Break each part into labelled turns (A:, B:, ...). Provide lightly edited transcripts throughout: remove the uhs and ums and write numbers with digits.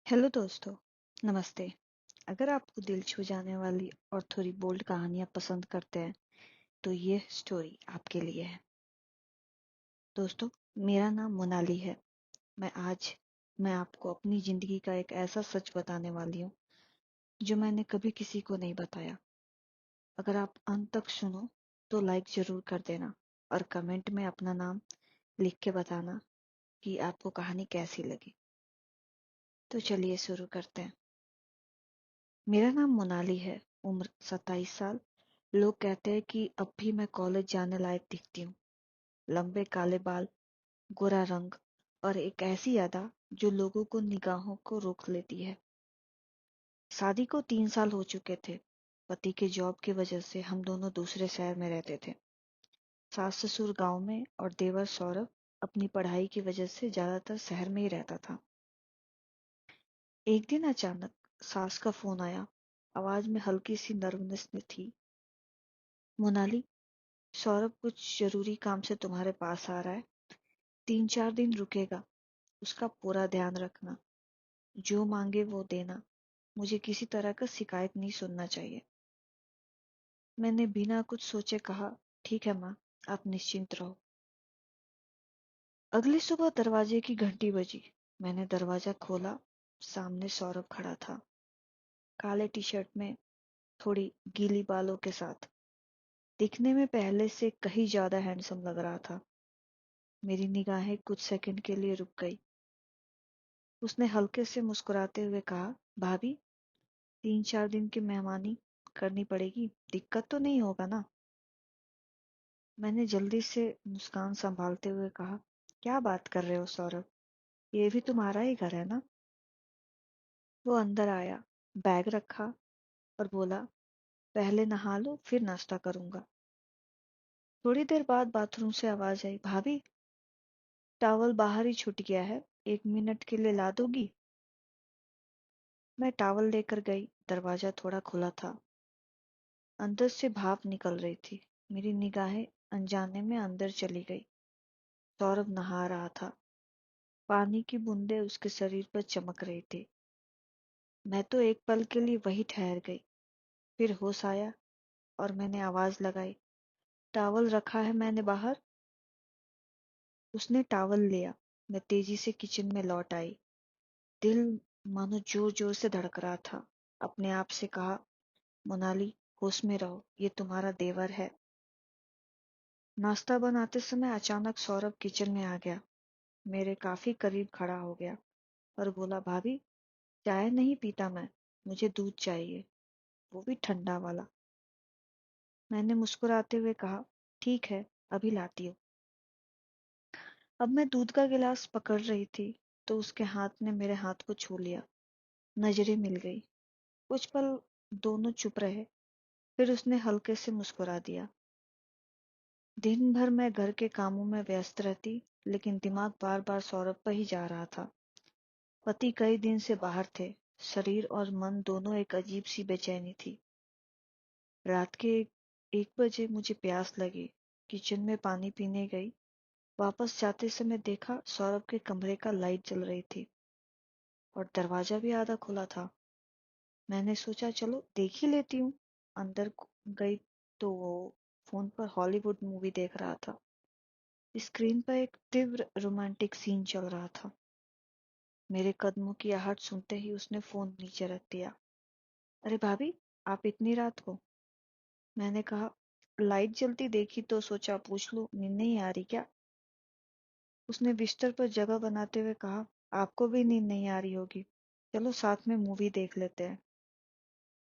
A: Hello दोस्तों, नमस्ते। अगर आपको दिल छू जाने वाली और थोड़ी बोल्ड कहानियां पसंद करते हैं तो ये स्टोरी आपके लिए है। दोस्तों, मेरा नाम मोनाली है। मैं आपको अपनी जिंदगी का एक ऐसा सच बताने वाली हूँ जो मैंने कभी किसी को नहीं बताया। अगर आप अंत तक सुनो तो लाइक जरूर कर देना और कमेंट में अपना नाम लिख के बताना कि आपको कहानी कैसी लगी। तो चलिए शुरू करते हैं। मेरा नाम मोनाली है, उम्र 27 साल। लोग कहते हैं कि अब भी मैं कॉलेज जाने लायक दिखती हूँ। लंबे काले बाल, गोरा रंग और एक ऐसी अदा जो लोगों को निगाहों को रोक लेती है। शादी को 3 साल हो चुके थे। पति के जॉब की वजह से हम दोनों दूसरे शहर में रहते थे। सास ससुर गांव में और देवर सौरभ अपनी पढ़ाई की वजह से ज्यादातर शहर में ही रहता था। एक दिन अचानक सास का फोन आया। आवाज में हल्की सी नर्वसनेस थी। मोनाली, सौरभ कुछ जरूरी काम से तुम्हारे पास आ रहा है। 3-4 दिन रुकेगा। उसका पूरा ध्यान रखना। जो मांगे वो देना। मुझे किसी तरह का शिकायत नहीं सुनना चाहिए। मैंने बिना कुछ सोचे कहा, ठीक है माँ, आप निश्चिंत रहो। अगली सुबह दरवाजे की घंटी बजी। मैंने दरवाजा खोला। सामने सौरभ खड़ा था, काले टी शर्ट में, थोड़ी गीली बालों के साथ। दिखने में पहले से कहीं ज्यादा हैंडसम लग रहा था। मेरी निगाहें कुछ सेकंड के लिए रुक गई। उसने हल्के से मुस्कुराते हुए कहा, भाभी, 3-4 दिन की मेहमानी करनी पड़ेगी, दिक्कत तो नहीं होगा ना? मैंने जल्दी से मुस्कान संभालते हुए कहा, क्या बात कर रहे हो सौरभ, ये भी तुम्हारा ही घर है ना? वो अंदर आया, बैग रखा और बोला, पहले नहा लो फिर नाश्ता करूंगा। थोड़ी देर बाद बाथरूम से आवाज आई, भाभी, टॉवल बाहर ही छूट गया है, 1 मिनट के लिए ला दोगी? मैं टॉवल लेकर गई। दरवाजा थोड़ा खुला था। अंदर से भाप निकल रही थी। मेरी निगाहें अनजाने में अंदर चली गई। सौरभ नहा रहा था। पानी की बूंदें उसके शरीर पर चमक रही थी। मैं तो एक पल के लिए वही ठहर गई। फिर होश आया और मैंने आवाज लगाई, टॉवल रखा है मैंने बाहर। उसने टॉवल लिया। मैं तेजी से किचन में लौट आई। दिल मानो जोर जोर से धड़क रहा था। अपने आप से कहा, मोनाली, होश में रहो, ये तुम्हारा देवर है। नाश्ता बनाते समय अचानक सौरभ किचन में आ गया। मेरे काफी करीब खड़ा हो गया और बोला, भाभी, चाय नहीं पीता मैं, मुझे दूध चाहिए, वो भी ठंडा वाला। मैंने मुस्कुराते हुए कहा, ठीक है, अभी लाती हूँ। अब मैं दूध का गिलास पकड़ रही थी तो उसके हाथ ने मेरे हाथ को छू लिया। नजरें मिल गई। कुछ पल दोनों चुप रहे। फिर उसने हल्के से मुस्कुरा दिया। दिन भर मैं घर के कामों में व्यस्त रहती, लेकिन दिमाग बार बार सौरभ पर ही जा रहा था। पति कई दिन से बाहर थे। शरीर और मन दोनों एक अजीब सी बेचैनी थी। रात के 1 बजे मुझे प्यास लगी। किचन में पानी पीने गई। वापस जाते समय देखा सौरभ के कमरे का लाइट जल रही थी और दरवाजा भी आधा खुला था। मैंने सोचा चलो देख ही लेती हूँ। अंदर गई तो वो फोन पर हॉलीवुड मूवी देख रहा था। स्क्रीन पर एक तीव्र रोमांटिक सीन चल रहा था। मेरे कदमों की आहट सुनते ही उसने फोन नीचे रख दिया। अरे भाभी, आप इतनी रात को? मैंने कहा, लाइट जलती देखी तो सोचा पूछ लूं, नींद नहीं आ रही क्या? उसने बिस्तर पर जगह बनाते हुए कहा, आपको भी नींद नहीं आ रही होगी, चलो साथ में मूवी देख लेते हैं,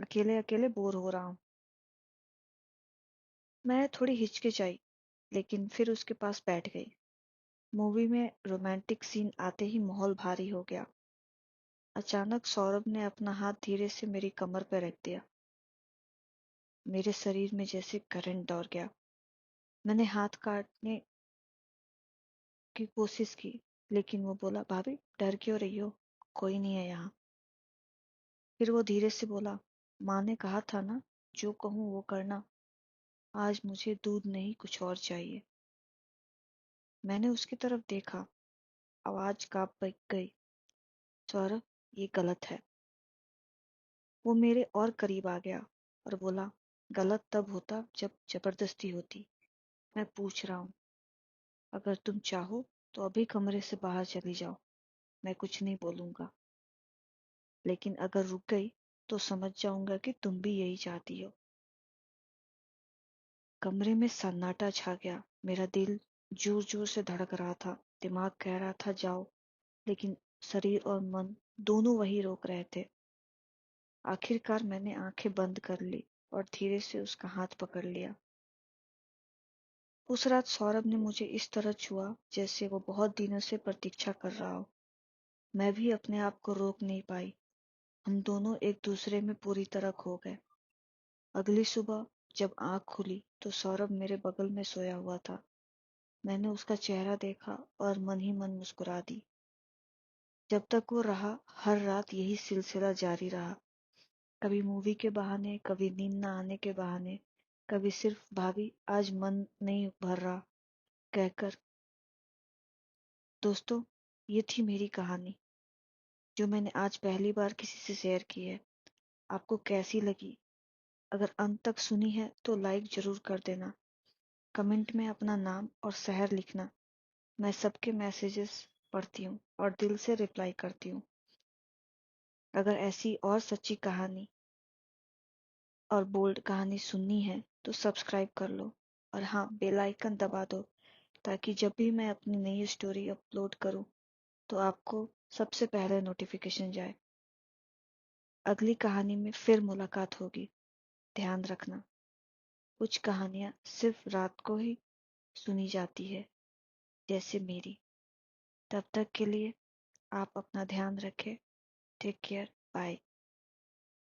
A: अकेले अकेले बोर हो रहा हूँ। मैं थोड़ी हिचकिचाई, लेकिन फिर उसके पास बैठ गई। मूवी में रोमांटिक सीन आते ही माहौल भारी हो गया। अचानक सौरभ ने अपना हाथ धीरे से मेरी कमर पर रख दिया। मेरे शरीर में जैसे करंट दौड़ गया। मैंने हाथ काटने की कोशिश की, लेकिन वो बोला, भाभी, डर क्यों रही हो, कोई नहीं है यहाँ। फिर वो धीरे से बोला, माँ ने कहा था ना, जो कहूँ वो करना। आज मुझे दूध नहीं कुछ और चाहिए। मैंने उसकी तरफ देखा। आवाज कांप गई। सौरभ, ये गलत है। वो मेरे और करीब आ गया और बोला, गलत तब होता जब जबरदस्ती होती। मैं पूछ रहा हूँ, अगर तुम चाहो तो अभी कमरे से बाहर चली जाओ, मैं कुछ नहीं बोलूंगा। लेकिन अगर रुक गई तो समझ जाऊंगा कि तुम भी यही चाहती हो। कमरे में सन्नाटा छा गया। मेरा दिल जोर जोर से धड़क रहा था। दिमाग कह रहा था जाओ, लेकिन शरीर और मन दोनों वही रोक रहे थे। आखिरकार मैंने आंखें बंद कर ली और धीरे से उसका हाथ पकड़ लिया। उस रात सौरभ ने मुझे इस तरह छुआ जैसे वो बहुत दिनों से प्रतीक्षा कर रहा हो। मैं भी अपने आप को रोक नहीं पाई। हम दोनों एक दूसरे में पूरी तरह खो गए। अगली सुबह जब आंख खुली तो सौरभ मेरे बगल में सोया हुआ था। मैंने उसका चेहरा देखा और मन ही मन मुस्कुरा दी। जब तक वो रहा, हर रात यही सिलसिला जारी रहा। कभी मूवी के बहाने, कभी नींद न आने के बहाने, कभी सिर्फ भाभी आज मन नहीं भर रहा कहकर। दोस्तों, ये थी मेरी कहानी जो मैंने आज पहली बार किसी से शेयर की है। आपको कैसी लगी? अगर अंत तक सुनी है तो लाइक जरूर कर देना। कमेंट में अपना नाम और शहर लिखना। मैं सबके मैसेजेस पढ़ती हूँ और दिल से रिप्लाई करती हूँ। अगर ऐसी और सच्ची कहानी और बोल्ड कहानी सुननी है तो सब्सक्राइब कर लो। और हाँ, बेल आइकन दबा दो ताकि जब भी मैं अपनी नई स्टोरी अपलोड करूँ तो आपको सबसे पहले नोटिफिकेशन जाए। अगली कहानी में फिर मुलाकात होगी। ध्यान रखना, कुछ कहानियां सिर्फ रात को ही सुनी जाती है, जैसे मेरी। तब तक के लिए आप अपना ध्यान रखें। Take care. बाय।